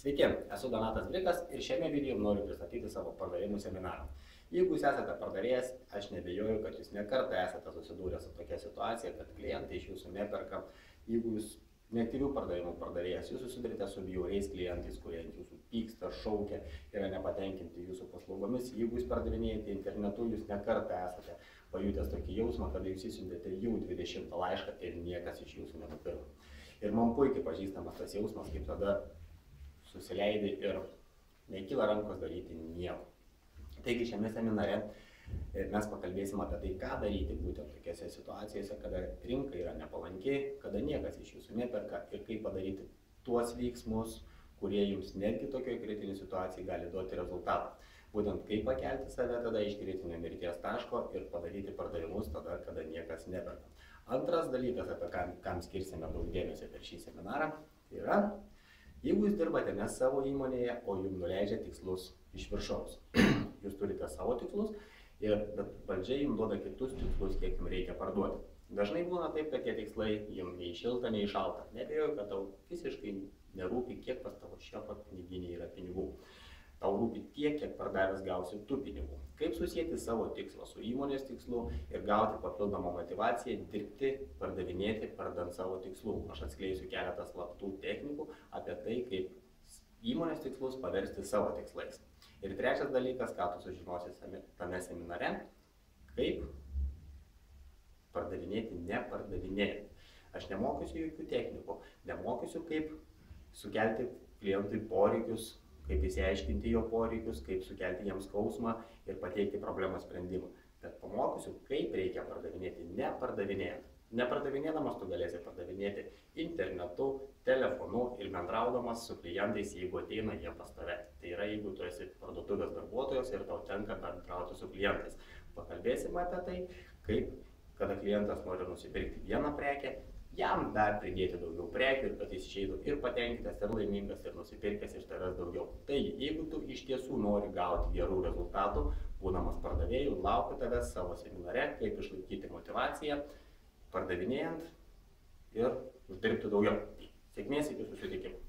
Sveiki, esu Donatas Brikas ir šiame video noriu pristatyti savo pardavimų seminarą. Jeigu jūs esate pardavėjas, aš nebejoju, kad jūs nekartą esate susidūrę su tokia situacija, kad klientai iš jūsų neperka. Jeigu jūs neaktyvių pardavimų pardavėjas, jūs susidurite su bjauriais klientais, kurie ant jūsų pyksta, šaukia, yra nepatenkinti jūsų paslaugomis. Jeigu jūs pardavinėjate internetu, jūs nekartą esate pajutęs tokį jausmą, kada jūs įsiuntėte jau 20 laišką ir niekas iš jūsų nenupirko. Ir man puikiai pažįstamas tas jausmas, kaip tada susileidai ir nekyla rankos daryti nieko. Taigi šiame seminare mes pakalbėsim apie tai, ką daryti būtent tokiose situacijose, kada rinka yra nepalanki, kada niekas iš jūsų neperka ir kaip padaryti tuos veiksmus, kurie jums netgi tokioje kritinėje situacijoje gali duoti rezultatą. Būtent kaip pakelti save tada iš kritinio mirties taško ir padaryti pardavimus tada, kada niekas neperka. Antras dalykas, apie kam skirsime daug dėmesio per šį seminarą, tai yra, jeigu jūs dirbate ne savo įmonėje, o jums nuleidžia tikslus iš viršaus. Jūs turite savo tikslus, bet valdžia jums duoda kitus tikslus, kiek jums reikia parduoti. Dažnai būna taip, kad tie tikslai jums nei šilta, nei šalta. Neabejoju, kad tau visiškai nerūpi, kiek pas tavo šefo piniginėje yra pinigų. Tau rūpi tiek, kiek pardavęs gausi tų pinigų. Kaip susijęti savo tikslą su įmonės tikslu ir gauti papildomą motyvaciją, dirbti, pardavinėti, pardant savo tikslų. Aš atskleisiu keletą slaptų technikų apie tai, kaip įmonės tikslus paversti savo tikslais. Ir trečias dalykas, ką tu sužinosi tame seminare, kaip pardavinėti nepardavinėjant. Aš nemokysiu jokių technikų, nemokysiu, kaip sukelti klientui poreikius, kaip įsiaiškinti jo poreikius, kaip sukelti jiems skausmą ir pateikti problemos sprendimą. Bet pamokysiu, kaip reikia pardavinėti nepardavinėjant. Nepardavinėdamas tu galėsi pardavinėti internetu, telefonu ir bendraudamas su klientais, jeigu ateina jie pas tave. Tai yra, jeigu tu esi parduotuvės darbuotojas ir tau tenka bendrauti su klientais. Pakalbėsime apie tai, kaip, kada klientas nori nusipirkti vieną prekę, jam dar pridėti daugiau prekių ir kad jis išeitų ir patenkintas, ir laimingas, ir nusipirkęs iš tavęs daugiau. Taigi, jeigu tu iš tiesų nori gauti gerų rezultatų, būdamas pardavėjų, laukiu tavęs savo seminare, kaip išlaikyti motyvaciją, pardavinėjant ir uždirbti daugiau. Sėkmės iki susitikimų.